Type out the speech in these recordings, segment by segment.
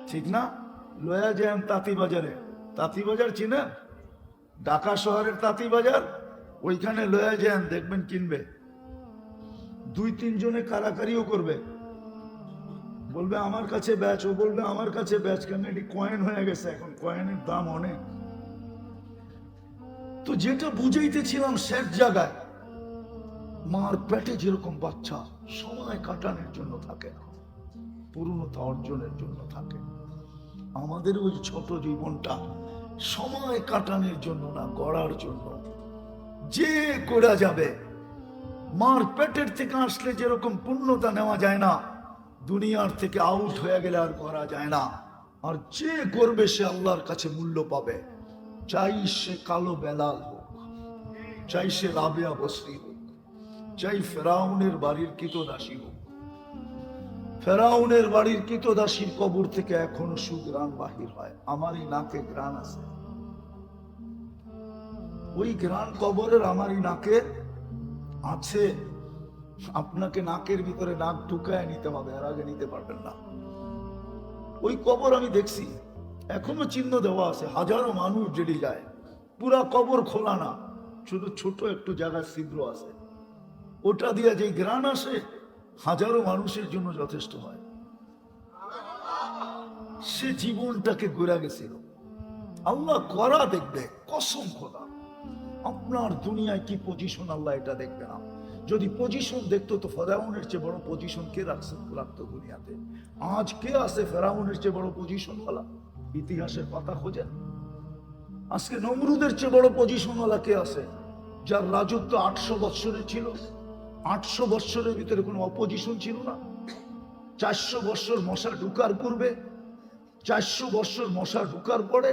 ঠিক না? লয়া যান তাঁতি বাজারে, তাঁতি বাজার চিনেন? ঢাকা শহরের তাঁতি বাজার, ওইখানে লয়া যান, দেখবেন কিনবে, 2-3 জনে কারাকারিও করবে, বলবে আমার কাছে ব্যাচ, ও বলবে আমার কাছে ব্যাচ। কেন? এটি কয়েন হয়ে গেছে, এখন কয়েনের দাম অনেক। তো যেটা বুঝাইতেছিলাম, শেষ জায়গায় মার পেটে যেরকম বাচ্চা সময় কাটানোর জন্য থাকে না, পূর্ণতা অর্জনের জন্য থাকে, আমাদের ওই ছোট জীবনটা সময় কাটানোর জন্য না, গড়ার জন্য। যে করা যাবে, মার পেটের থেকে আসলে যেরকম পূর্ণতা নেওয়া যায় না, দুনিয়ার থেকে আউট হয়ে গেলে আর করা যায় না। আর যে করবে সে আল্লাহর কাছে মূল্য পাবে, চাই সে কালো বেলাল হোক, চাই সে রাবেয়া বসরি হোক, চাই ফেরাউনের বাড়ির কৃতদাসী হোক। ফেরাউনের বাড়ির কৃতদাসীর কবর থেকে এখনো সুগ্রাণ বাহির হয়, আমারই নাকে গ্রাণ আছে, ওই গ্রাণ কবরের আমারই নাকে আছে। আপনাকে নাকের ভিতরে নাক ঢুকায় নিতে হবে, আর আগে নিতে পারবেন না। ওই কবর আমি দেখছি, এখনো চিহ্ন দেওয়া আছে, হাজারো মানুষ যেটি যায়, পুরা কবর খোলা না, শুধু ছোট একটু জায়গায় ছিদ্র আছে, ওটা দিয়ে যে গ্রাণ আসে হাজারো মানুষের জন্য যথেষ্ট হয়। সে জীবনটাকে ঘুরে গেছিল, আল্লাহ করা দেখবে, কসম খোদা। আপনার দুনিয়ায় কি পজিশন আল্লাহ এটা দেখবে না। যদি পজিশন দেখতো তো ফেরাউনের চেয়ে বড় পজিশন কে রাখতো দুনিয়াতে? আজ কে আছে ফেরাউনের চেয়ে বড় পজিশন ওয়ালা? ইতিহাসের পাতা খোঁজেন, আজকে নমরুদের চেয়ে বড় পজিশন ওয়ালা কে আছে? যার রাজত্ব 800 বৎসরের ছিল, 800 বৎসরের ভিতরে কোনো অপোজিশন ছিল না। 400 বৎসর মশা ঢুকার পূর্বে, 400 বৎসর মশা ঢুকার পরে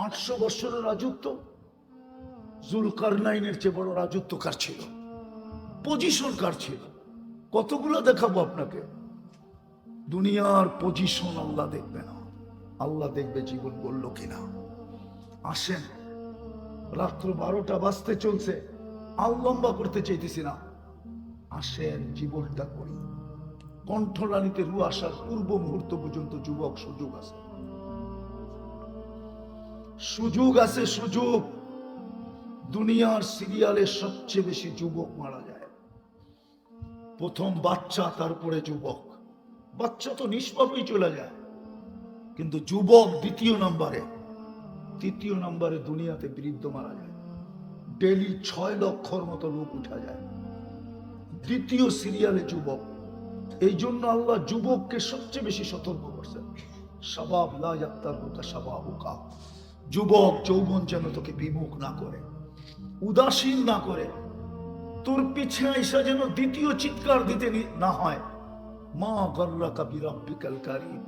800 বৎসরের রাজত্ব। জুলকারনাইনের চেয়ে বড় রাজত্ব কার ছিল? পজিশন কার ছিল? কতগুলো দেখাবো আপনাকে। দুনিয়ার পজিশন আল্লাহ দেখবে না, আল্লাহ দেখবে জীবন বলল কিনা। আসেন, রাত্র 12টা বাজতে চলছে, আর লম্বা করতে চাইতেছি না, আসেন জীবনটা করি। কণ্ঠরানিতে রু আসার পূর্ব মুহূর্ত পর্যন্ত যুবক সুযোগ আছে, সুযোগ আছে, সুযোগ। দুনিয়ার সিরিয়ালে সবচেয়ে বেশি যুবক মারা যায়, প্রথম বাচ্চা, তারপরে যুবক। বাচ্চা তো নিষ্পাপই চলে যায়, কিন্তু যুবক দ্বিতীয় নম্বরে, তৃতীয় নম্বরে দুনিয়াতে বৃদ্ধ মারা যায়। ডেলি 6 লক্ষর মতো লোক উঠা যায়, দ্বিতীয় সিরিয়ালে যুবক। এই জন্য আল্লাহ যুবককে সবচেয়ে বেশি সতর্ক করছেন, শাবাব লা ইয়াক্তারুকা শাবাবুকা। যুবক যৌবন যেন তোকে বিমুখ না করে, উদাসীন না করে, তোর পিছে আইসা যেন দ্বিতীয় চিৎকার দিতে না হয়, মা গাররাকা বিরাব্বিকাল কারীম।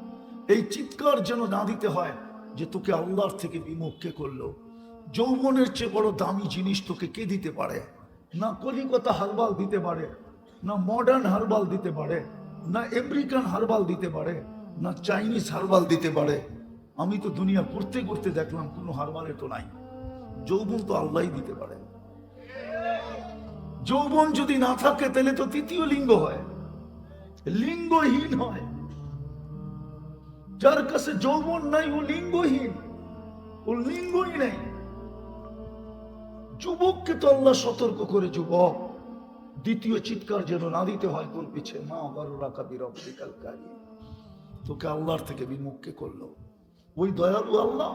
এই চিৎকার যেন না দিতে হয় যে তোকে আল্লাহর থেকে বিমুখ কে করলো। যৌবনের চেয়ে বড় দামি জিনিস তোকে কে দিতে পারে? না কলিকাতা হারবাল দিতে পারে, না মডার্ন হারবাল দিতে পারে, না আমেরিকান হারবাল দিতে পারে, না চাইনিজ হারবাল দিতে পারে। আমি তো দুনিয়া করতে করতে দেখলাম কোনো হারবালে তো নাই। যৌবন তো আল্লাহই দিতে পারে। যৌবন যদি না থাকে তাহলে তো তৃতীয় লিঙ্গ হয়, লিঙ্গহীন হয়। যার কাছে যৌবন নাই ও লিঙ্গহীন, ও লিঙ্গই নাই। যুবককে তো আল্লাহ সতর্ক করে, যুবক দ্বিতীয় চিৎকার যেন না দিতে হয় তোর পিছে, মা গাররাকা বিরাব্বিকাল কারীম। তোকে আল্লাহর থেকে বিমুখ কে করলো? ওই দয়ালু আল্লাহ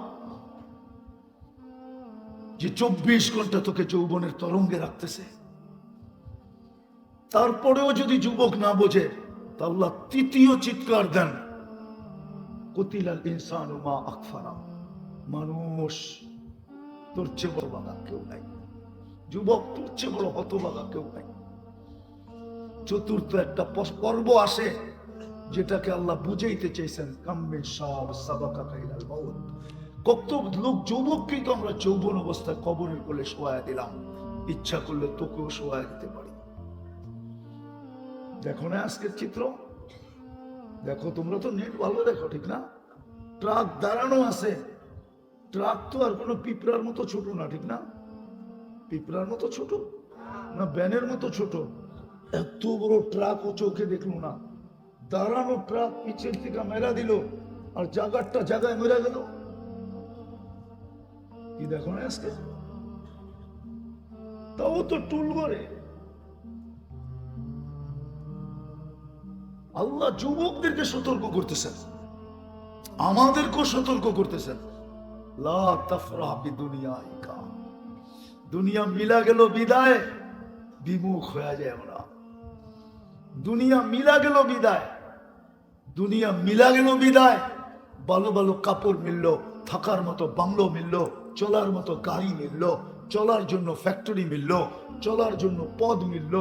যে 24 ঘন্টা তোকে যৌবনের তরঙ্গে রাখতেছে। তারপরেও যদি যুবক না বোঝে, তা আল্লাহ তৃতীয় চিৎকার দেন, কুতিলাল ইনসানু মা আকফারা। মানুষ তোর চেয়ে বড় বাধা কেউ নাই, যুবক তোর চেয়ে বড় হতভাগা কেউ নাই। চতুর্থ একটা পর্ব আসে যেটাকে আল্লাহ বুঝাইতে চাইছেন, কাম্মিন সব সাবাকা কাইলাল মাউত। কত লোক যুবককেই তো আমরা যৌবন অবস্থায় কবরের কোলে শোয়া দিলাম, ইচ্ছা করলে তোকেও শোয়া দিতে পারি। দেখো না আজকের চিত্র, দেখো, তোমরা তো নেট ভালো দেখো, ঠিক না? ট্রাক দাঁড়ানো আছে, ট্রাক তো আর কোনো পিঁপড়ার মতো ছোট না, ঠিক না? পিঁপড়ার মতো ছোট না, ব্যানের মতো ছোট। এত বড় ট্রাক ও চোখে দেখলো না, দাঁড়ানো ট্রাক পিছের থেকে মেরা দিল, আর জাগারটা জায়গায় মেরে গেল। কি দেখো না আজকে, তাও তো টুল করে। আল্লাহ যুবকদেরকে সতর্ক করতেছেন, আমাদেরকেও সতর্ক করতেছেন, লা তাফরাহ বিদুনিয়াইকা। দুনিয়া মিলা গেল বিদায়, বিমুখ হয়ে যায় আমরা। দুনিয়া মিলা গেল বিদায়, দুনিয়া মিলা গেল বিদায়। ভালো ভালো কাপড় মিলল, থাকার মতো বাংলো মিলল, চলার মতো গাড়ি মিলল, চলার জন্য ফ্যাক্টরি মিলল, চলার জন্য পদ মিলল,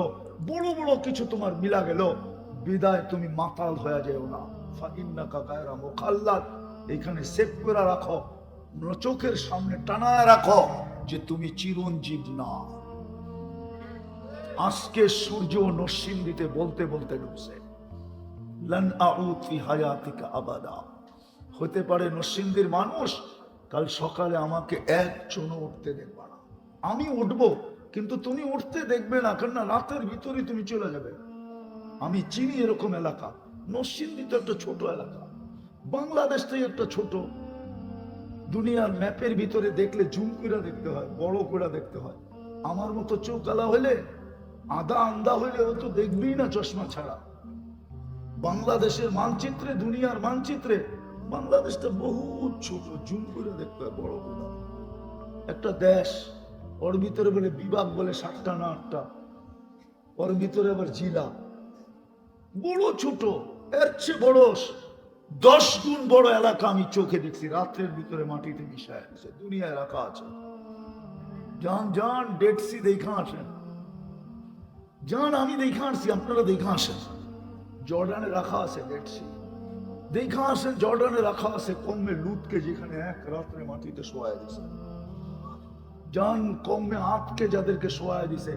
বড় বড় কিছু তোমার মিলা গেল, বিদায় তুমি মাতাল হয়ে যাও না। ফাইন্নাকা গায়রা মুখাল্লাদ, এখানে সেভ করে রাখো, চোখের সামনে টানায় রাখো যে তুমি চিরঞ্জীব না। আজকে সূর্য নসিম দিতে বলতে বলতে ঢুকছে, লান আউদ ফি হায়াতিকা আবাদা। হতে পারে নসিমদের মানুষ কাল সকালে আমাকে একজনও উঠতে দেখবে না। আমি উঠবো, কিন্তু তুমি উঠতে দেখবে না, কেননা রাতের ভিতরে তুমি চলে যাবে। আমি চিনি এরকম এলাকা। নরসিংদী তো একটা ছোট এলাকা, বাংলাদেশটাই একটা ছোট। দুনিয়ার ম্যাপের ভিতরে দেখলে জুম করে দেখতে হয়, বড় করে দেখতে হয়। আমার মতো চোখ আলা হইলে, আধা আন্দা হইলে ও তো দেখবেই না চশমা ছাড়া। বাংলাদেশের মানচিত্রে, দুনিয়ার মানচিত্রে বাংলাদেশটা বহুত ছোট, জুম করে দেখতে হয়, বড় করে। একটা দেশ, ওর ভিতরে বলে বিভাগ বলে 7টা না 8টা, ওর ভিতরে আবার জেলা, বড় ছোট। এর চেয়ে বড় 10 গুণ বড় এলাকা আমি চোখে দেখছি, রাত্রের ভিতরে মাটিতে মিশায় আছে। দুনিয়ায় রাখা আছে। যান যান ডেড সি দেখা আসেন, যান, আমি দেখা আসছি, আপনারা দেখা আসেন। জর্ডানে রাখা আছে ডেড সি, দেখা আসেন। জর্ডানে রাখা আছে কমে লুটকে, যেখানে এক রাত্রে মাটিতে শোয়ায় দিছে। যান কমে আটকে যাদেরকে শোয়ায় দিছে,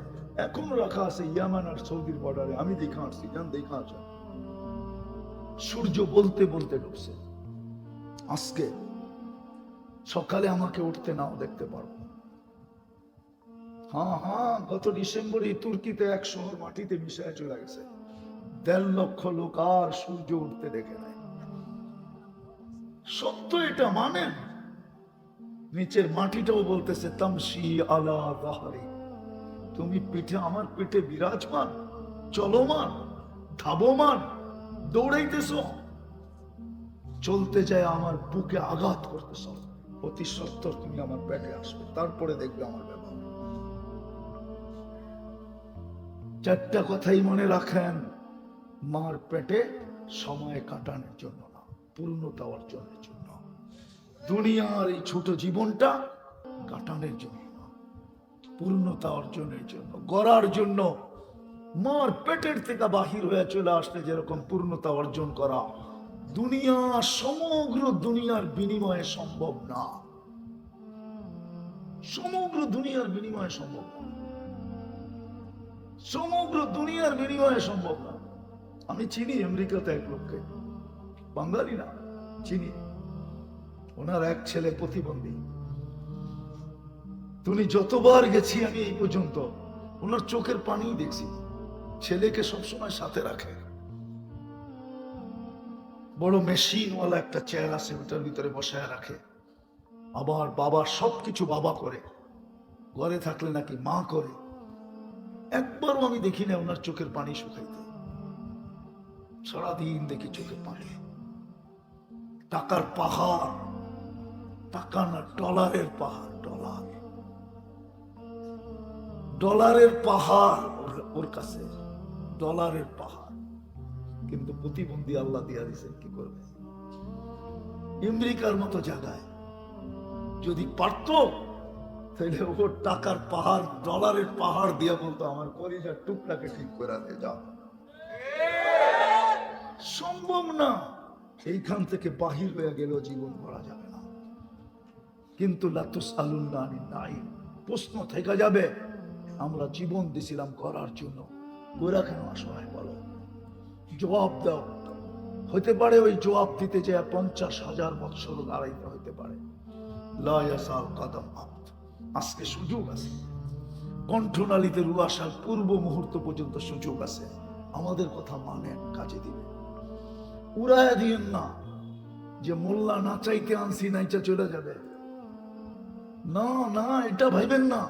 এখনো রাখা আছে ইয়ামান আর সৌদির বর্ডারে। আমি দেখা আসছি, যান দেখা আসেন। সূর্য বলতে বলতে ঢুকছে। আজকে সকালে আমাকে উঠতে নাও দেখতে পারবো। হ্যাঁ, গত ডিসেম্বরে তুর্কিতে এক শহর মাটিতে মিশায় চলে গেছে। 1.5 লক্ষ লোক আর সূর্য উঠতে দেখে নাই। সত্য এটা মানেন। নিচের মাটিটাও বলতেছে তামশি আলা যাহরি, তুমি পিঠে, আমার পিঠে বিরাজমান, চলমান, ধাবমান, দৌড়াইতেছ। চলতে যায় আমার বুকে আঘাত করতেছ। অতি সত্তর তুমি আমার পেটে আসবে, তারপরে দেখবে আমার ব্যাপার। 4টা কথাই মনে রাখেন, মার পেটে সময় কাটানোর জন্য না, পূর্ণতা অর্জনের জন্য। দুনিয়ার এই ছোট জীবনটা কাটানোর জন্য না, পূর্ণতা অর্জনের জন্য, গড়ার জন্য। মার পেটের থেকে বাহির হয়ে চলে আসলে যেরকম পূর্ণতা অর্জন করা, দুনিয়া, সমগ্র দুনিয়ার বিনিময়ে সম্ভব না। সমগ্র দুনিয়ার বিনিময়ে সম্ভব না, সমগ্র দুনিয়ার বিনিময়ে সম্ভব না। আমি চিনি আমেরিকাতে এক লোককে, বাঙালি না, চিনি। ওনার এক ছেলে প্রতিবন্ধী। তুমি যতবার গেছি আমি এই পর্যন্ত, ওনার চোখের পানি দেখছি। ছেলেকে সবসময় সাথে রাখে, বড় মেশিনওয়ালা একটা চেয়ার আছে, ওটার ভিতরে বসায় রাখে। আবার বাবার সবকিছু বাবা করে, ঘরে থাকলে নাকি মা করে। একবারও আমি দেখি না ওনার চোখের পানি শুকাইতে। সারাদিন দেখি চোখের পানি। টাকার পাহাড়, টাকা না ডলারের পাহাড়, ডলারের পাহাড় ওর কাছে, ডলারের পাহাড়। কিন্তু প্রতিবন্ধী আল্লাহ দিয়া দিছে, কি করবে? আমেরিকার মতো জায়গায় যদি পারতো, তাহলে ওর টাকার পাহাড়, ডলারের পাহাড় দিয়া বলতো আমার কলিজার টুকরাকে ঠিক করে দে, যাও। সম্ভব না। এইখান থেকে বাহির হয়ে গেল জীবন করা যাবে না। কিন্তু লাতুসআলুন্না আনিন নাঈম, প্রশ্ন থেকে যাবে। আমরা জীবন দিছিলাম করার জন্য, গোরা কেন আসয় বলো? জবাব দাও। হতে পারে ওই জবাব দিতে যায় 50,000 বৎসর দাঁড়াইতে হইতে পারে। লা ইয়াসাল কদম আব্দ। আজকে সুযোগ আছে, কণ্ঠনালীতে রু আসার পূর্ব মুহূর্ত পর্যন্ত সুযোগ আছে। আমাদের কথা মানেন, কাজে দিবেন, উড়াইয়া দিয়েন না। যে মোল্লা নাচাইতে আনছি নাইচা চলে যাবে। না না, এটা ভাইবেন না,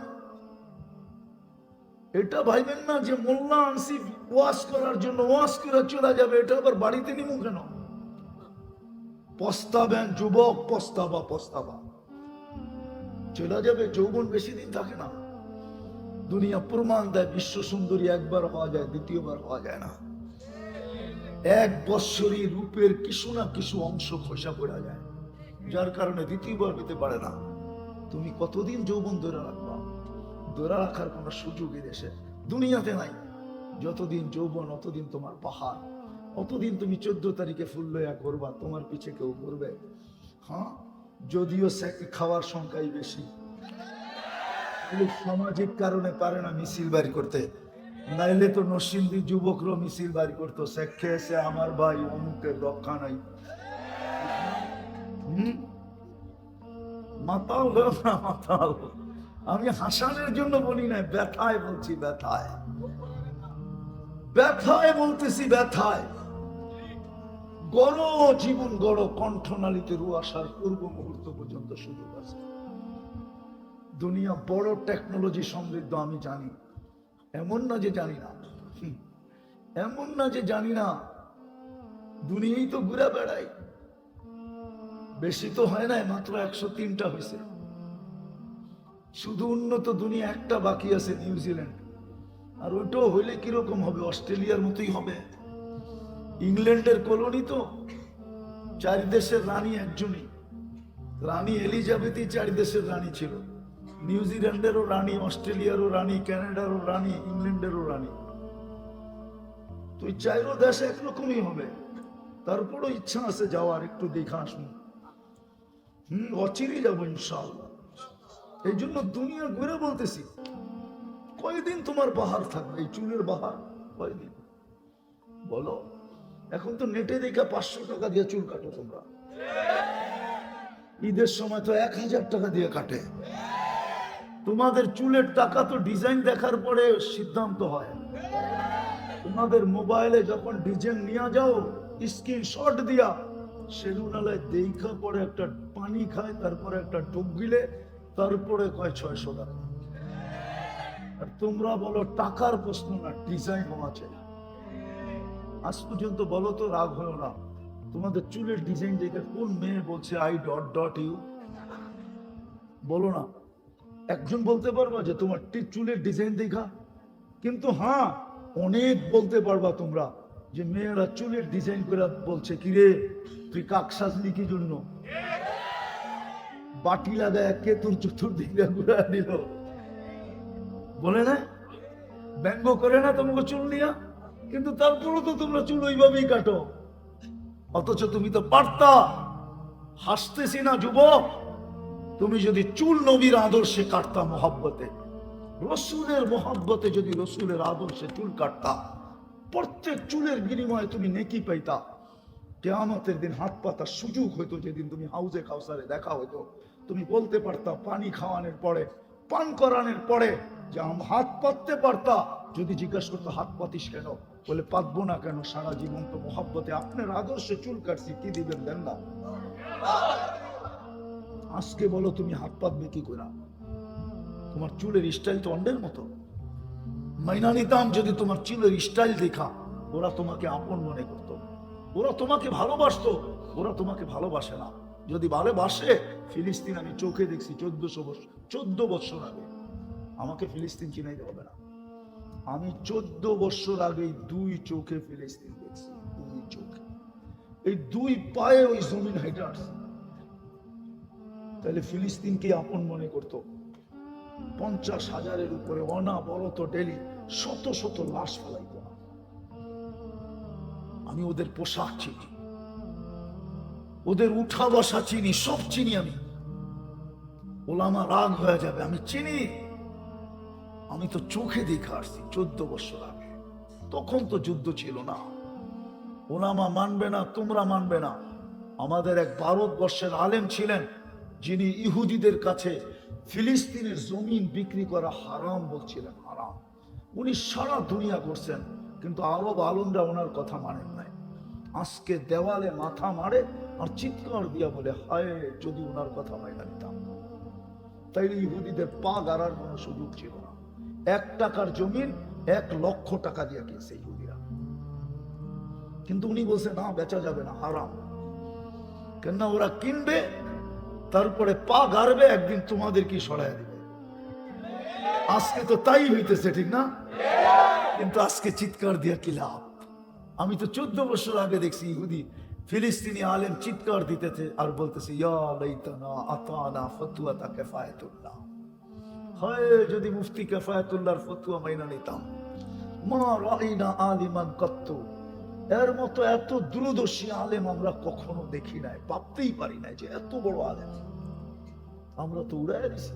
এটা ভাইবেন না যে মোল্লা আনছি ওয়াজ করার জন্য, ওয়াজ করে চলে যাবে। এটা আবার বাড়িতে নিমু কেন? পস্তাবেন যুবক, পস্তাবা পস্তাবা, চলে যাবে। যৌবন বেশি দিন থাকে না। দুনিয়া প্রমাণ দেয়, বিশ্ব সুন্দরী একবার হওয়া যায়, দ্বিতীয়বার হওয়া যায় না। এক বৎসরই রূপের কিছু না কিছু অংশ খসা পড়া যায়, যার কারণে দ্বিতীয়বার হতে পারে না। তুমি কতদিন যৌবন ধরে রাখবা? ধরে রাখার কোন সুযোগই দেশে দুনিয়াতে নাই। যতদিন যৌবন অতদিন তোমার পাহাড়, অতদিন তুমি 14 তারিখে ফুল লইয়া করবা, তোমার পিছে কেউ করবে? হ্যাঁ, যদিও খাওয়ার সংখ্যাই বেশি, সামাজিক কারণে পারে না মিছিল বাড়ি করতে। নাইলে তো নরসিংদী যুবকরা মিছিল বাড়ি করতো, খেয়েছে আমার ভাই অমুকের রক্ষা নাই। মাতাল না মাতাল, আমি হাসানের জন্য বলি না, ব্যথায় বলছি, ব্যথায় ব্যথায় বলতেছি, ব্যথায়। গড় জীবন গড়, কণ্ঠনালীতে রু আসার পূর্ব মুহূর্ত পর্যন্ত সুযোগ আছে। দুনিয়া বড় টেকনোলজি সমৃদ্ধ, আমি জানি, এমন না যে জানি না, এমন না যে জানি না। দুনিয়াই তো ঘুরে বেড়াই, বেশি তো হয় নাই, মাত্র 103টা হয়েছে। শুধু উন্নত দুনিয়া একটা বাকি আছে, নিউজিল্যান্ড। আর ওইটাও হইলে কিরকম হবে? অস্ট্রেলিয়ার মতোই হবে। ইংল্যান্ডের কলোনি তো, 4 দেশের রানী একজনই, রানী এলিজাবেথই 4 দেশের রানী ছিল। নিউজিল্যান্ডেরও রানী, অস্ট্রেলিয়ারও রানী, কানাডারও রানী, ইংল্যান্ডেরও রানী। তো 4 দেশ একরকমই হবে। তারপরও ইচ্ছা আছে যাওয়ার, একটু দেখা আসুন। অচিরেই যাবো ইনশাআল্লাহ। এই জন্য দুনিয়া ঘুরে বলতেছি, কয়দিন তোমার বাহার থাকবে? এই চুলের বাহার কয়দিন বলো? এখন তো নেটে দেখা 500 টাকা দিয়ে চুল কাটো তোমরা। ঈদের সময় তো 1000 টাকা দিয়ে কাটে। তোমাদের চুলের টাকা তো ডিজাইন দেখার পরে সিদ্ধান্ত হয়। তোমাদের মোবাইলে যখন ডিজাইন নিয়ে যাও, স্ক্রিনশট দিয়া সেলুনালায় দেখা পরে একটা পানি খায়, তারপরে একটা ডুব গিলে, তারপরে কয় 600 টাকা। আর তোমরা বলো টাকার প্রশ্ন না, ডিজাইন হওয়া চাই। আজ পর্যন্ত বলো তো, রাগ হলো না, তোমাদের চুলের ডিজাইন দেখে কোন মেয়ে বলছে আই ডট ডট ইউ? বলো না, একজন বলতে পারবা যে তোমার চুলের ডিজাইন দেখা? কিন্তু হ্যাঁ, অনেক বলতে পারবা তোমরা যে মেয়েরা চুলের ডিজাইন করে বলছে, কিরে তুই কাক সাজলি কি জন্য? বাটি লাগায় কে তোর চতুর্দিকে ঘুরা দিল? বলে না, ব্যঙ্গ করে না তোমাকে চুল নিয়া? কিন্তু তারপরও তো তোমরা চুল ওইভাবেই কাটো। অথচ তুমি তো পারতা। হাসতেছি না যুবক, তুমি যদি চুল নবীর আদর্শে কাটতা, মহব্বতে, রসুলের মহব্বতে যদি রসুলের আদর্শে চুল কাটতা, প্রত্যেক চুলের বিনিময়ে তুমি নেকি পাইতা। কিয়ামতের দিন হাত পাতার সুযোগ হইতো, যেদিন তুমি হাউজে কাউসারে দেখা হইতো, তুমি বলতে পারতা পানি খাওয়ানোর পরে, পান করানোর পরে, যে হাত পাততে পারতা। যদি জিজ্ঞাসা করতো হাত পাতিস কেন, বলে পাতবো না কেন, সারা জীবন তো মহব্বতে আপনার আদর্শে চুল কাটছি, কি দিবেন দেন না। আজকে বলো তুমি হাত পাতবে কি করে? তোমার চুলের স্টাইল তো অন্যের মতো। মাইনা নিতাম যদি তোমার চুলের স্টাইল দেখা ওরা তোমাকে আপন মনে করতো, ওরা তোমাকে ভালোবাসতো। ওরা তোমাকে ভালোবাসে না। যদি ভালোবাসে, ফিলিস্তিন আমি চোখে দেখছি 14 বছর আগে। আমাকে ফিলিস্তিন চিনাইতে হবে না, আমি 14 বছর আগে 2 চোখে ফিলিস্তিন দেখছি। 2 চোখে, এই 2 পায়ে ওই জমিন হেঁটে আসছে। তাহলে ফিলিস্তিনকে আপন মনে করতো। 50,000-এর উপরে অনাবরত ডেলি শত শত লাশ ফেলাইতো। আমি ওদের পোশাক চিনি, ওদের উঠা বসা চিনি, সব চিনি আমি। ওলামা রাগ হয়ে যাবে, আমি চিনি। আমি তো চোখে দেখে আসছি 14 বছর আগে। তখন তো যুদ্ধ ছিল না। ওলামা মানবে না, তোমরা মানবে না। আমাদের এক ভারতবর্ষের আলেম ছিলেন, যিনি ইহুদিদের কাছে ফিলিস্তিনের জমিন বিক্রি করা হারাম বলছিলেন, হারাম। উনি সারা দুনিয়া করছেন, কিন্তু আরব আলমরা ওনার কথা মানেন নাই। আজকে দেওয়ালে মাথা মারে, আর চিৎকার দিয়া বলে, হায় যদি ওনার কথা মাইনা নিতাম। তাইলে ইহুদিদের পা গাড়ার কোনো সুযোগ ছিল না। 1 টাকার জমিন 1 লক্ষ টাকা দিয়ে কিনছে ইহুদিরা, কিন্তু উনি বলছে না, বেচা যাবে না, হারাম। কেননা ওরা কিনবে, তারপরে পা গাড়বে, একদিন তোমাদের কি সরাই দিবে। আজকে তো তাই হইতেছে, ঠিক না? কিন্তু আজকে চিৎকার দিয়া কি লাভ? আমি তো 14 বছর আগে দেখছি ইহুদি ফিলিস্তিনি আলেম চিৎকার দিতেছে আর বলতেছে, ইয়া লাইতানা আতানা ফতওয়াতা কিফায়াতুল্লাহ, হায় যদি মুফতি কিফায়াতুল্লাহর ফতোয়া মাইনা নিতাম। মা রাইনা আলিমান কত্তু, এর মতো এত দূরদর্শী আলেম আমরা কখনো দেখি নাই, ভাবতেই পারি নাই যে এত বড় আলেম। আমরা তো উড়াই দিছি।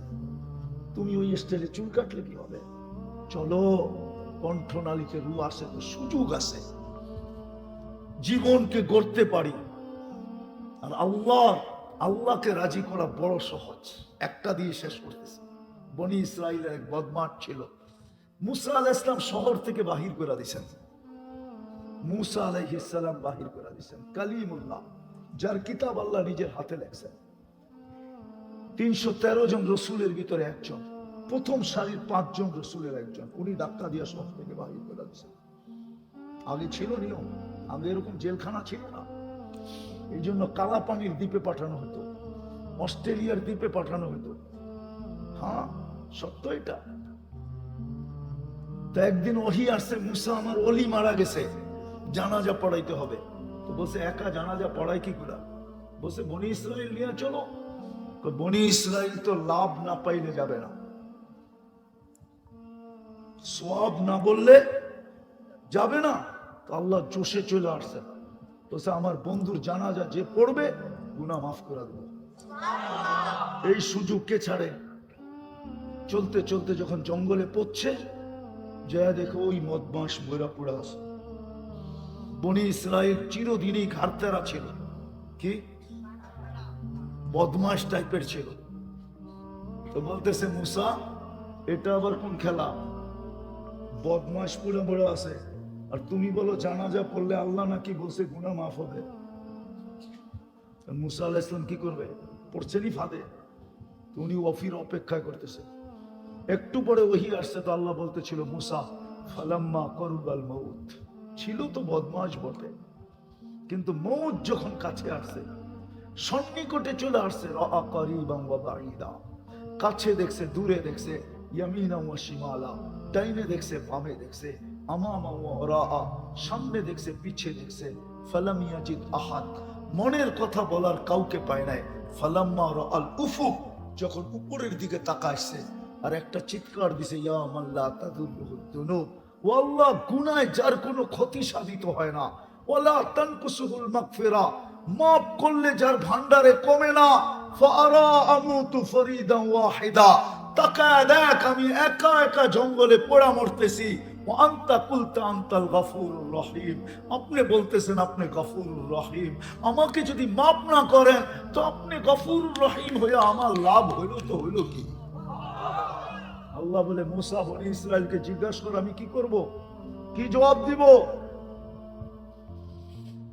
তুমি ওই স্টাইলে চুল কাটলে কি হবে? চলো, কণ্ঠনালীতে রু আসে, তো সুযোগ আছে, জীবনকে গড়তে পারি। আর আল্লাহকে রাজি করা বড় সহজ। একটা দিয়ে শেষ করতেছে। বনি ইসরাইলের এক বদমাশ ছিল, মুসা আলাইহিস সালাম শহর থেকে বাহির করে দিয়েছেন। মুসা আলাইহিস সালাম বাহির করে দিয়েছেন, কালিমুল্লাহ, যার কিতাব আল্লাহ নিজের হাতে লেখছেন। 313 জন রসুলের ভিতরে একজন, প্রথম সারির 5 জন রসুলের একজন, উনি ধাক্কা দিয়ে শহর থেকে বাহির করে দিয়েছেন। আগে ছিল নিয়ম, আগে এরকম জেলখানা ছিল না। এই জন্য কালাপানির দ্বীপে পাঠানো হতো, অস্ট্রেলিয়ার দ্বীপে পাঠানো হতো। হ্যাঁ, সত্য এটা। তো একদিন ওহী আসছে, মুসা আমার ওলি মারা গেছে, জানাজা পড়াইতে হবে। তো বলছে, একা জানাজা পড়াই কি করে? বলছে, বনি ইসরাইল নিয়ে চলো। বনি ইসরাইল তো লাভ না পাইলে যাবে না, সওয়াব না বললে যাবে না। তো আল্লাহ জোশে চলে আসছে, বলছে, আমার বন্ধুর জানাজা যে পড়বে গুনাহ মাফ করে দেব। এই সুযোগ কে ছাড়ে? চলতে চলতে যখন জঙ্গলে পড়ছে, যা দেখো ওই মদমাস ময়রা পোড়া আছে। বনি ইসরাইল চিরদিনই ঘাড়তেরা ছিল, কি বদমাস টাইপের ছিল। তো বলতেছে, মুসা এটা আবার কোন খেলা? বদমাস পুরো বড় আছে, আর তুমি বলো জানাজা পড়লে আল্লাহ নাকি বলছে গুনাহ মাফ হবে। মুসা আলাইহিস সালাম কি করবে? পড়ছেনই ফাঁদে। উনি ওয়াফির অপেক্ষায় করতেছে। একটু পরে ওহী আসছে, তো আল্লাহ বলতেছিল, মুসা ফালাম্মা করুবাল মউত, ছিল তো বদমাশ বটে, কিন্তু মউত যখন কাছে আসছে, সন্নিকটে চলে আসছে, রাআ কারিবান ওয়া বাঈদা, কাছে দেখছে, দূরে দেখছে, ইয়ামিনা ওয়া শিমালা, ডাইনে দেখছে, বামে দেখছে, আমামা ওয়া ওরাআ, সামনে দেখছে, পিছে দেখছে, ফালাম ইয়াজিদ আহাদ, মনের কথা বলার কাউকে পায় নাই। ফালাম্মা রাআল উফুক, যখন উপরের দিকে তাকাইছে, আর একটা চিৎকার দিছে, ইয়া মান লা তাদুররুহু যুনুব, ও আল্লাহ, গুনাহ যার কোনো ক্ষতি সাধিত হয় না, ওয়ালা তানকুসুহুল মাগফিরা, মাফ করলে যার ভান্ডারে কমে না, ফাআরা আমুতু ফরিদান ওয়াহিদা, তাকায় দেখ আমি একা একা জঙ্গলে পোড়া মরতেছি। ওয়া আনতা কুলতা আনতাল গফুরুর রহিম, আপনি বলতেছেন আপনি গফুরুর রহিম, আমাকে যদি মাফ না করেন তো আপনি গফুরুর রহিম হয়ে আমার লাভ হইল তো হইল কি? আল্লাহ বলে, মুসা বনি ইসরাইলকে জিজ্ঞাসা কর, আমি কি করব, কি জবাব দিব?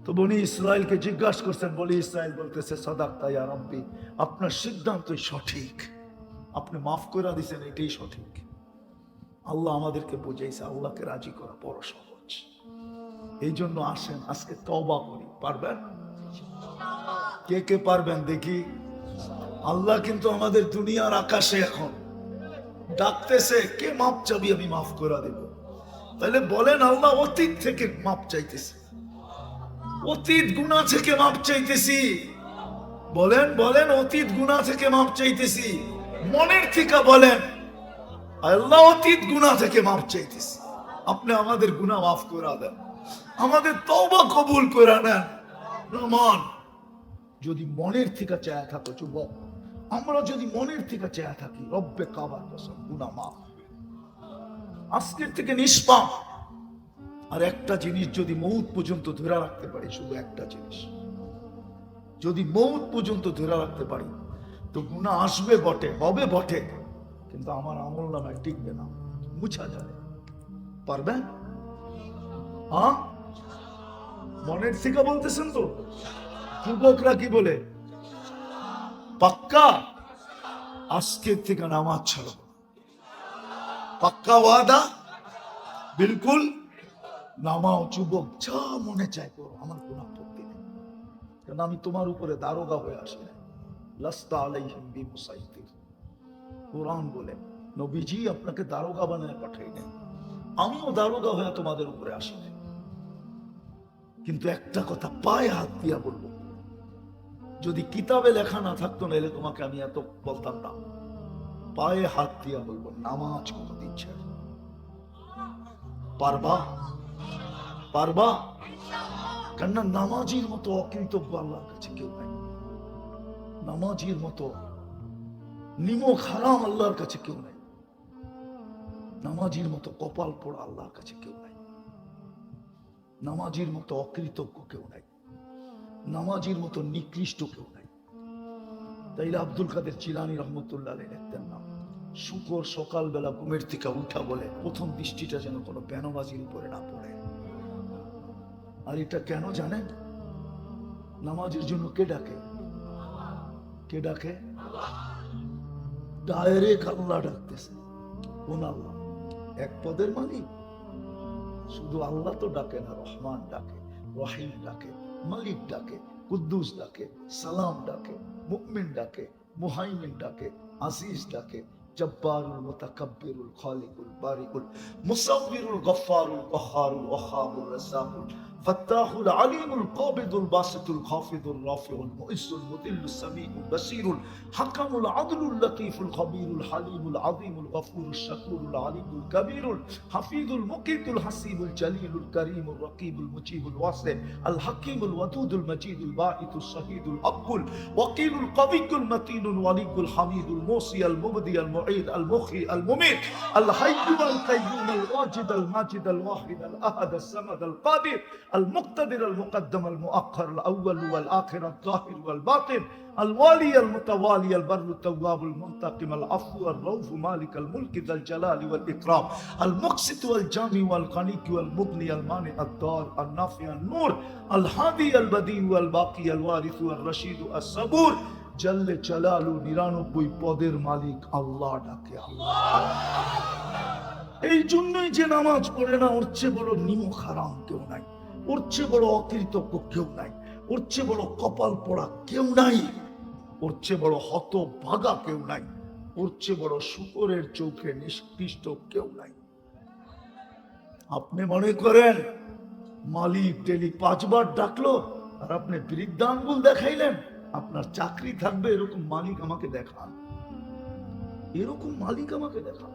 তো বনি ইসরাইলকে জিজ্ঞাসা করছেন, বনি ইসরাইল বলতেছে, সাদাক্তা ইয়া রাব্বি, আপনার সিদ্ধান্তই সঠিক, আপনি মাফ করে দিয়েছেন, এটাই সঠিক। আল্লাহ আমাদেরকে বুঝাইছে, আল্লাহকে রাজি করা বড় সহজ। এই জন্য আসেন আজকে তওবা করি। পারবেন? কে কে পারবেন দেখি? আল্লাহ কিন্তু আমাদের দুনিয়ার আকাশে এখন ডাকতেছে, কে মাপ চাবি, আমি মাফ করে দেব। তাহলে বলেন, আল্লাহ অতীত থেকে মাপ চাইতেছে, অতীত গুনাহ থেকে মাপ চাইতেছি। বলেন বলেন, অতীত গুনাহ থেকে মাপ চাইতেছি। মনের থেকে বলেন, আল্লাহ অতীত গুনাহ থেকে মাপ চাইতেছি, আপনি আমাদের গুনাহ মাফ করে দেন, আমাদের তওবা কবুল করে নেন। রহমান, যদি মনের থেকে চায়া থাকো যুবক, আমরা যদি মনের থেকে চায়া থাকি, রব্বে কাবার কসম, গুনাহ মাফ আজকের থেকে নিষ্পাপ। আর একটা জিনিস যদি মউত পর্যন্ত ধরে রাখতে পারি, শুধু একটা জিনিস যদি মউত পর্যন্ত ধরে রাখতে পারি, তো গুনাহ আসবে বটে, হবে বটে, কিন্তু আমার আমল নামায় টিকবে না, মুছা যাবে। পারবেন? হ্যাঁ, মনের থেকে বলতেছেন তো? যুবকরা কি বলে? পাক্কা আজকের থেকে নামাজ ছাড়ো, পাক্কা ওয়াদা, বিলকুল নামাও। যুবক যা মনে চায় করো, আমার কোনো আপত্তি নেই, কারণ আমি তোমার উপরে দারোগা হয়ে আসি না। লাস্তা আলাইহিম বিমুসাইতির। কোরআন বলে নবীজি আপনাকে দারোগা বানায় পাঠাই নেন, আমিও দারোগা হয়ে তোমাদের উপরে আসি না। কিন্তু একটা কথা পায়ে হাত দিয়া বলবো, যদি কিতাবে লেখা না থাকতো না এলে তোমাকে আমি এত বলতাম না। পায়ে হাত দিয়া বলবো, নামাজ কোনদিন ছেড়ে পারবা? পারবা? কেননা নামাজির মতো অকৃতজ্ঞ আল্লাহর কাছে কেউ নাই, নামাজির মতো নিমক হারাম আল্লাহর কাছে কেউ নাই, নামাজির মতো কপাল পোড়া আল্লাহর কাছে কেউ নাই, নামাজির মতো অকৃতজ্ঞ কেউ নাই, নামাজির মতো নিকৃষ্ট কেউ নাই। তাইলে আব্দুল কাদের জিলানী রহমতুল্লাহ আলাইহি লিখতেন না, শুকর সকালবেলা ঘুমের থেকে উঠা বলে প্রথম দৃষ্টিটা যেন কোনো বেনবাজির উপরে না পড়ে। আর এটা কেন জানেন? নামাজের জন্য কে ডাকে? কে ডাকে? ডাইরেক্ট আল্লাহ ডাকতেছে। কোন আল্লাহ? এক পদের মালিক? শুধু আল্লাহ তো ডাকে না, রহমান ডাকে, রহিম ডাকে, মালিক ডাকে, কুদ্দুস ডাকে, সালাম ডাকে, মুমিন ডাকে, মুহাইমিন ডাকে, আজিজ ডাকে, জব্বারুল মুতাকাব্বিরুল খালিকুল বারিকুল মুসাব্বিরুল গফফারুল কহারুল ওয়াহাবুর রাজ্জাকুল ফাত্তাহুল আলিমুল কাবিদুল বাসিতুল খাফিদুল রাফিউল মুইসুল মুদিল্লুস সামিউল বাসিরুল হাকামুল আদলুল লতীফুল খবীরুল হালিমুল আযীমুল গফুরুশ শাকুরুল আলিমুল কবীরুল হাফিজুল মুকিতুল হাসিবুল জলিলুল করিমুল রকিবুল মুজিবুল ওয়াসি আল হাকিমুল ওয়াদুদুল মজিদুল বাঈতুস শহীদুল আব্বুল ওয়াকিলুল কবিয়ুল মতিনুল ওয়ালিউল হামিদুল মুসি আল মুবদি আল মুঈদ আল মুখি আল মুমিত আল হাইয়্যু আল কাইয়্যুম আল ওয়াজিদ আল মাজিদ আল ওয়াহিদ আল আহাদ আল সামাদ আল কাদির المقتدر المقدم المؤخر الأول والآخر الظاهر والباطن الوالي المتوالي البر التواب المنتقم العفو الرؤوف مالك الملك ذا الجلال والإكرام المقسط والجامع والغني والمغني المانع الضار النافع النور الهادي البديع والباقي الوارث والرشيد الصبور جل جلاله 99 পদের মালিক আল্লাহ ডাকে আল্লাহ। এই জন্যই যে নামাজ পড়ে না ওর চেয়ে বড় নিমক হারাম কেউ নাই, ওর চেয়ে বড় অকৃতজ্ঞ কেউ নাই, ওর চেয়ে বড় কপাল পোড়া কেউ নাই, ওর চেয়ে বড় হতভাগা কেউ নাই, ওর চেয়ে বড় শুকরের চোখে নিষ্কৃষ্ট কেউ নাই। আপনি মনে করেন মালিক ডেলি 5 বার ডাকলো আর আপনি বৃদ্ধাঙ্গুল দেখাইলেন, আপনার চাকরি থাকবে? এরকম মালিক আমাকে দেখান, এরকম মালিক আমাকে দেখান।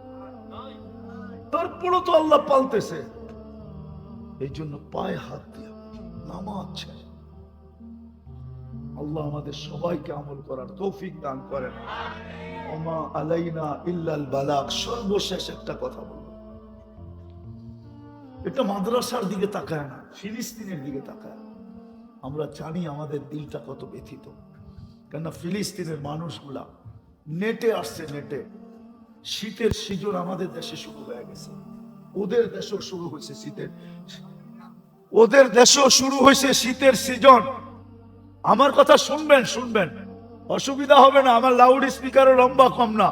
তারপরও তো আল্লাহ পালতেছে। এই জন্য পায়ে হাত দিয়া নামাজ ছেড়ে। আল্লাহ আমাদের সবাইকে আমল করার তৌফিক দান করেন। ওমা আলাইনা ইল্লাল বালাগ। সর্বশেষ একটা কথা বলবো, এটা মাদ্রাসার দিকে তাকায় না, ফিলিস্তিনের দিকে তাকায়। আমরা জানি আমাদের দিলটা কত ব্যথিত, কেননা ফিলিস্তিনের মানুষগুলা নেটে আসছে, নেটে শীতের সিজন আমাদের দেশে শুরু হয়ে গেছে, ওদের দেশেও শুরু হয়েছে শীতের, ওদের দেশেও শুরু হয়েছে শীতের সিজন। আমার কথা শুনবেন, শুনবেন, অসুবিধা হবে না, আমার লাউড স্পিকারও লম্বা কম না,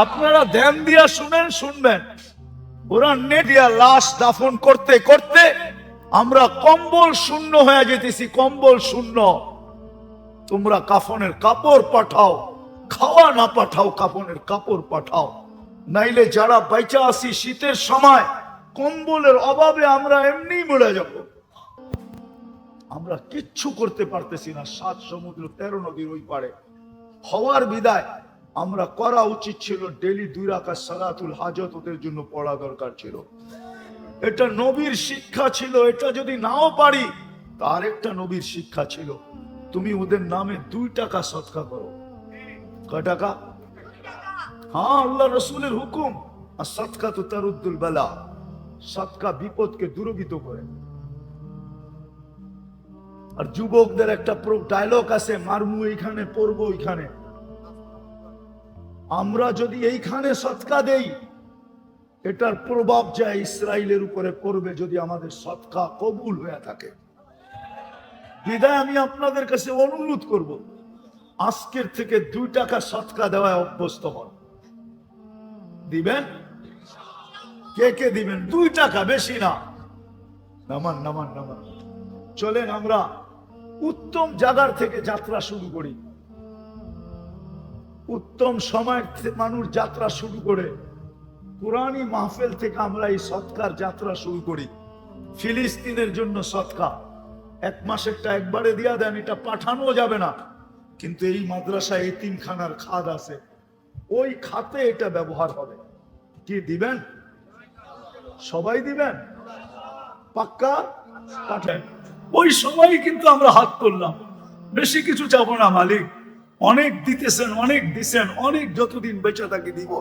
আপনারা ধ্যান দিয়া শুনেন, শুনবেন। ওরা নেট দিয়া লাশ দাফন করতে করতে আমরা কম্বল শূন্য হয়ে যেতেছি, কম্বল শূন্য। তোমরা কাফনের কাপড় পাঠাও, খাওয়া না পাঠাও, কাফনের কাপড় পাঠাও, নাইলে যারা বাইচা আসি শীতের সময় কম্বলের অভাবে আমরা এমনি মরে যাব। আমরা কিচ্ছু করতে পারতেছি না। 7 সমুদ্র 13 নদীর ওই পারে হওয়ার বিদায় আমরা করা উচিত ছিল ডেলি 2 রাকাত সালাতুল হাজত ওদের জন্য পড়া দরকার ছিল। এটা নবীর শিক্ষা ছিল। এটা যদি নাও পারি তার একটা নবীর শিক্ষা ছিল, তুমি ওদের নামে 2 টাকা সদকা করো। কয় টাকা? হ্যাঁ, আল্লাহ রসুলের হুকুম, আর সদকা তো তারুদ্দুল বালা, সদকা বিপদকে দূরীভূত করে। আর যুবকদের একটা ডায়লগ আছে, মারমু এইখানে পড়বো এইখানে। আমরা যদি এইখানে সদকা দেই এটার প্রভাব যায় ইসরায়েলের উপরে পড়বে, যদি আমাদের সদকা কবুল হয়ে থাকে। বিদায় আমি আপনাদের কাছে অনুরোধ করব, আজকের থেকে 2 টাকা সদকা দেওয়ায় অভ্যস্ত হন। দিবেন? কে কে দিবেন? 2 টাকা, বেশি না। নামান নামান নামান। চলেন আমরা উত্তম জায়গার থেকে যাত্রা শুরু করি। উত্তম সময় মানুষ যাত্রা শুরু করে, কোরআনী মাহফিল থেকে আমরা এই সৎকার যাত্রা শুরু করি। ফিলিস্তিনের জন্য সৎকা 1 মাসেরটা একবারে দিয়া দেন, এটা পাঠানো যাবে না, কিন্তু এই মাদ্রাসায় এতিমখানার খাত আছে, ওই খাতে এটা ব্যবহার হবে। কি দিবেন? সবাই দিবেন? পাক্কা? পাঠান। ওই সময় কিন্তু আমরা হাত তুললাম, বেশি কিছু চাবো না মালিক। অনেক দিতেছেন, অনেক দিছেন, অনেক যতদিন বেঁচে থাকি দিব।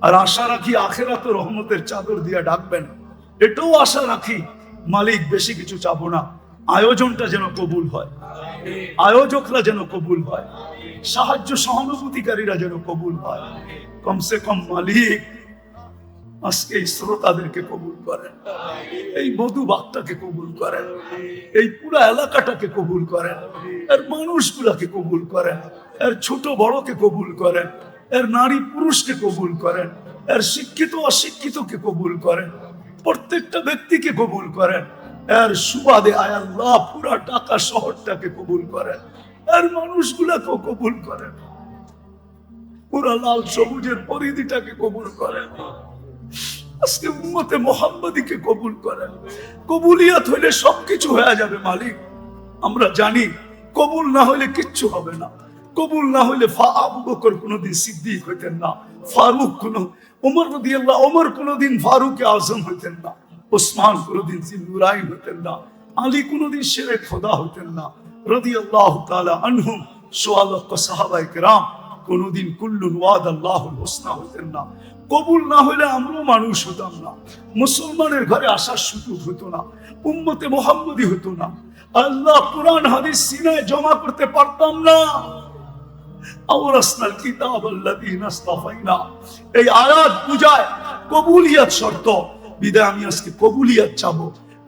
আর আশা রাখি আখেরাতে রহমতের চাদর দিয়ে ডাকবেন, এটাও আশা রাখি মালিক। বেশি কিছু চাবো না, আয়োজনটা যেন কবুল হয়, আয়োজকরা যেন কবুল হয়, সাহায্য সহানুভূতিকারীরা যেন কবুল হয়। কমসে কম মালিক আজকে এই শ্রোতাদেরকে কবুল করেন, এই মধু বাগটাকে কবুল করেন, এই পুরো এলাকাটাকে কবুল করেন, এর মানুষগুলাকে কবুল করেন, এর ছোট বড়কে কবুল করেন, এর নারী পুরুষকে কবুল করেন, এর শিক্ষিত অশিক্ষিতকে কবুল করেন, প্রত্যেকটা ব্যক্তিকে কবুল করেন। এর সুবাদে আয় আল্লাহ পুরা ঢাকা শহরটাকে কবুল করেন, এর মানুষগুলাকেও কবুল করেন, পুরা লাল সবুজের পরিধিটাকে কবুল করেন। আজকে উম্মতে মুহাম্মাদীকে কবুল করেন। কবুলিয়াত হইলে সবকিছু হয়ে যাবে মালিক। আমরা জানি কবুল না হলে কিচ্ছু হবে না। কবুল না হলে আবু বকর কোনদিন সিদ্দিক হইতেন না, ফারুক ওমর রাদিয়াল্লাহু ওমর কোনদিন ফারুক আজম হইতেন না, ওসমান কোনদিন জিন্নুরাইন হইতেন না, আলী কোনদিন শেরে খোদা হইতেন না রাদিয়াল্লাহু তাআলা আনহুম। সোয়ালত সাহাবায়ে কেরাম কোনদিন কুল্লুন ওয়াদাল্লাহুল হুসনা হইতেন না। কবুল না হইলে আমরাও মানুষ হতাম না, মুসলমানের ঘরে আসার সুযোগ হতো না, উম্মতে মুহাম্মদী হতো না, আল্লাহ কুরআন হাদিস সিনায় জমা করতে পারতাম না। আওরাসনাল কিতাব আল্লাযীনা ইসতাফাইনা, এই আয়াত বুঝায় কবুলিয়াত শর্ত। বিদায় আমি আজকে কবুলিয়াত চাবো,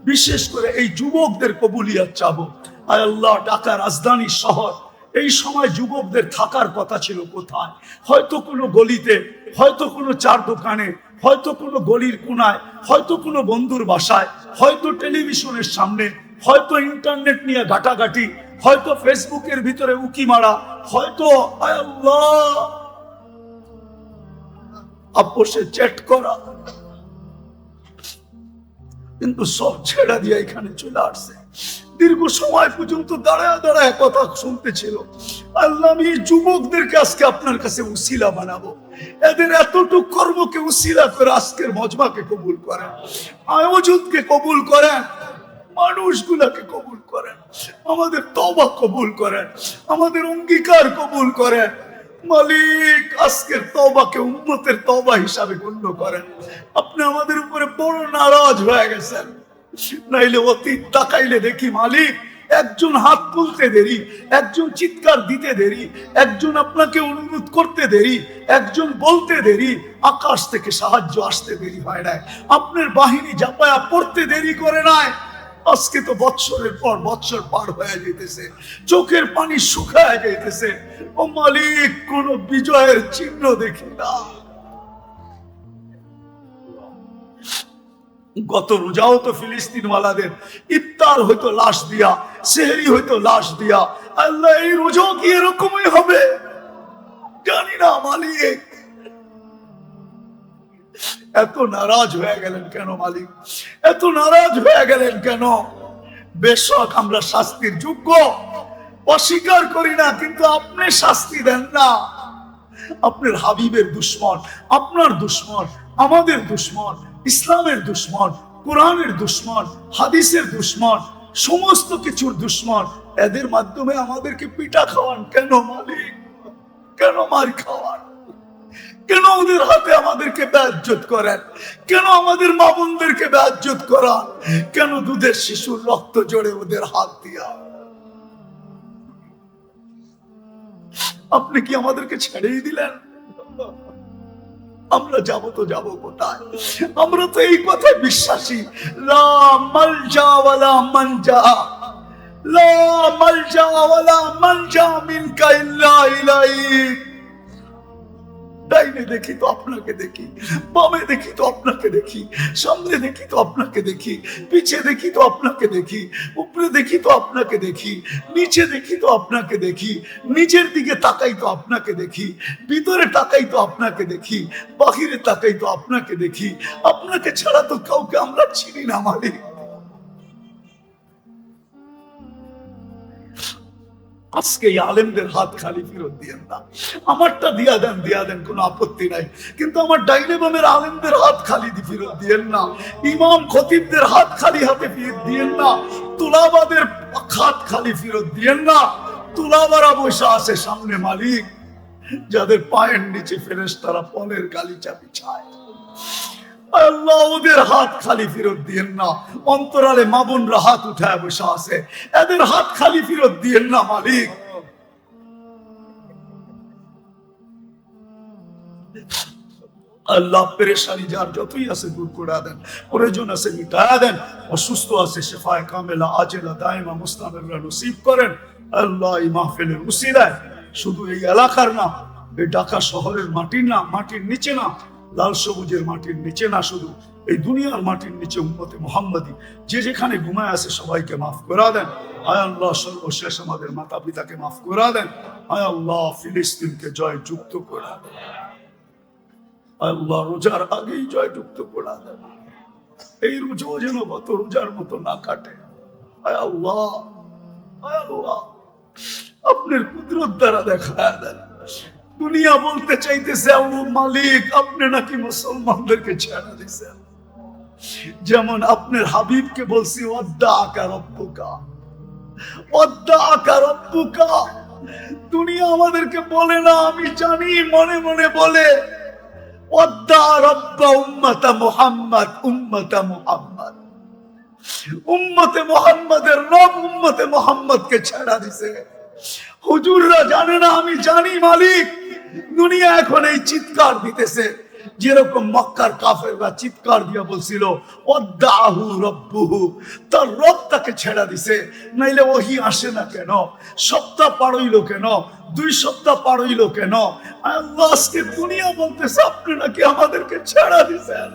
বিশেষ করে এই যুবকদের কবুলিয়াত চাবো। আয় আল্লাহ, ঢাকা রাজধানী শহর, এই সময় যুবকদের থাকার কথা ছিল কোথায়? হয়তো কোনো গলিতে, হয়তো কোনো চার দোকানে, হয়তো কোনো গলির কোনায়, হয়তো কোনো বন্ধুর বাসায়, হয়তো টেলিভিশনের সামনে, হয়তো ইন্টারনেট নিয়ে ঘাটাঘাটি, হয়তো ফেসবুকের ভিতরে উকি মারা, হয়তো আয় আল্লাহ আপোষে চ্যাট করা, কিন্তু সব ছেড়া দিয়ে এখানে চলে আসছে। দীর্ঘ সময় পর্যন্ত দাঁড়ায় দাঁড়ায় কথা শুনতেছিল। আল্লাহ, আমি যুবকদেরকে আজকে আপনার কাছে উসিলা বানাবো। এদের এতটুক কর্মকে উসিলা করে আজকের মজমাকে কবুল করেন, আয়োজনকে কবুল করেন, মানুষগুলাকে কবুল করেন, আমাদের তওবা কবুল করেন, আমাদের অঙ্গীকার কবুল করেন। মালিক, আজকের তওবাকে উম্মতের তওবা হিসাবে গণ্য করেন। আপনি আমাদের উপরে বড় নারাজ হয়ে গেছেন, নাইলে অতীত তাকাইলে দেখি মালিক, একজন হাত তুলতে দেরি, একজন চিৎকার দিতে দেরি, একজন আপনাকে অনুরোধ করতে দেরি, একজন বলতে দেরি, আকাশ থেকে সাহায্য আসতে দেরি হয় নাই, আপনার বাহিনী জাপায়া পড়তে দেরি করে নাই। আজকে তো বৎসরের পর বৎসর পার হয়ে যেতেছে, চোখের পানি শুকায় যাইতেছে। ও মালিক, কোন বিজয়ের চিহ্ন দেখি না। গত রোজাও তো ফিলিস্তিন ওয়ালাদের ইফতার হয়তো লাশ দিয়া, সেহরি হয়তো লাশ দিয়া। আল্লাহ, এই রোজাও কি এরকমই হবে? জানি না মালিক। এত নারাজ হয়ে গেলেন কেন মালিক? এত নারাজ হয়ে গেলেন কেন? বেশক আমরা শাস্তির যোগ্য, অস্বীকার করি না, কিন্তু আপনি শাস্তি দেন না। আপনার হাবিবের দুশ্মন, আপনার দুশ্মন, আমাদের দুশ্মন, ইসলামের দুশ্মন, কোরআনের দুশ্মন, হাদিসের দুশ্মন, সমস্ত কিছুর দুশ্মন, এদের মাধ্যমে আমাদেরকে পিটা খাওয়ান কেন মালিক? কেন মার খাওয়ান? কেন ওদের হাতে আমাদেরকে বেইজ্জত করেন? কেন আমাদের মা বোনদেরকে বেইজ্জত করান? কেন দুধের শিশুর রক্ত জড়ে ওদের হাত দিয়া? আপনি কি আমাদেরকে ছেড়েই দিলেন? আমরা যাব তো যাব কোথায়? আমরা তো এই কথায় বিশ্বাসী, লা মালজা ওয়ালা মানজা, লা মালজা ওয়ালা মানজা মিনকা ইল্লা ইলাইক। ডাইনে দেখি তো আপনাকে দেখি, বামে দেখি তো আপনাকে দেখি, সামনে দেখি তো আপনাকে দেখি, পিছে দেখি তো আপনাকে দেখি, উপরে দেখি তো আপনাকে দেখি, নিচে দেখি তো আপনাকে দেখি, নিচের দিকে তাকাই তো আপনাকে দেখি, ভিতরে তাকাই তো আপনাকে দেখি, বাহিরে তাকাই তো আপনাকে দেখি। আপনাকে ছাড়া তো কাউকে আমরা চিনি না মালিক। আজকে এই আলেমদের হাত খালি ফেরত দিয়েন না। আমারটা দিয়া দেন, কোনো আপত্তি নাই, কিন্তু আমার ডাইনে বামের আলেমদের হাত খালি ফেরত দিয়েন না। ইমাম খতিবদের হাত খালি হাতে ফেরত দিয়েন না। তুলাবাদের হাত খালি ফেরত দিয়েন না। তুলাবারা বসে আছে সামনে মালিক, যাদের পায়ের নিচে ফেরেশতারা পলের গালিচা বিছায়। আল্লাহ, ওদের হাত খালি ফেরত দিয়েন না। অন্তরালে মা বোনরা হাত উঠায় বসে আছে, এদের হাত খালি ফেরত দিয়েন না মালিক। আল্লাহ, পেরেশানি যার যতই আছে দূর করে দেন, প্রয়োজন আছে মিটায়া দেন, অসুস্থ আছে শেফায়ে কামেলা আজেলা দাইমা মুস্তামিররা নসিব করেন। আল্লাহ, এই মাহফিলের উসিলায় শুধু এই এলাকার না, এই ঢাকা শহরের মাটির না, মাটির নিচে না, লাল সবুজের মাটির নিচে না, শুধু এই দুনিয়ার মাটির নিচে উম্মতে মুহাম্মাদি যে যেখানে ঘুমায় আছে সবাইকে মাফ করে দেন। আয় আল্লাহ, সর্বশেষ আমাদের মাতা পিতাকে মাফ করে দেন। আয় আল্লাহ, ফিলিস্তিনকে জয় যুক্ত করে দেন। আল্লাহ, রোজার আগেই জয় যুক্ত করে দেন। এই রোজা যেন গত রোজার মতো না কাটে। আয় আল্লাহ, আয় আল্লাহ, আপনার কুদরত দ্বারা দেখা দেন। দুনিয়া বলতে চাইতেছে ও মালিক, আপনি নাকি মুসলমানদেরকে ছেড়ে দিয়েছেন। যেমন আপনার হাবিবকে বলছি ওয়াদ্দাআকা রাব্বুকা, ওয়াদ্দাআকা রাব্বুকা। দুনিয়া আমাদেরকে বলে না, আমি জানি, মনে মনে বলে ওয়াদ্দা রাব্বা উম্মাতা মুহাম্মদ, উম্মাতা মুহাম্মদ। উম্মতে মুহাম্মাদের রব উম্মতে মুহাম্মদকে ছেড়ে দিয়েছে। হুজুররা জানে না, আমি জানি মালিক। দুনিয়া এখন এই চিৎকার দিতেছে, যেরকম মক্কার কাফেররা চিৎকার দিয়া বলছিল ওয়াদ্দাহু রাব্বুহু, তার রব তাকে ছেড়ে দিছে। নাইলে ওহি আসে না কেন? সপ্তাহ পার হইল কেন? 2 সপ্তাহ পার হইল কেন? আল্লাহ, আজকে দুনিয়া বলতেছে আপনি নাকি আমাদেরকে ছেড়ে দিছেন।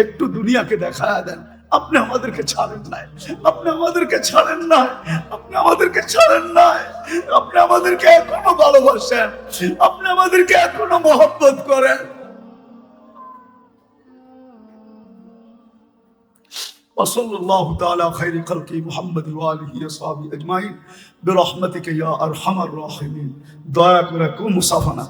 একটু দুনিয়াকে দেখায়া দেন, আপনি আমাদেরকে ছাড়েন নাই, আপনি আমাদেরকে ছাড়েন নাই, আপনি আমাদেরকে ছাড়েন নাই। আপনি আমাদেরকে এখনো ভালোবাসেন, আপনি আমাদেরকে এখনো মহব্বত করেন। ওয়াসাল্লাল্লাহু তাআলা খায়রি খালকি মুহাম্মদ ওয়া আলিহি ওয়া সাহবিহি আজমাইন বিরহমাতিকা ইয়া আরহামার রাহিমিন। দয়া করে মুসাফা না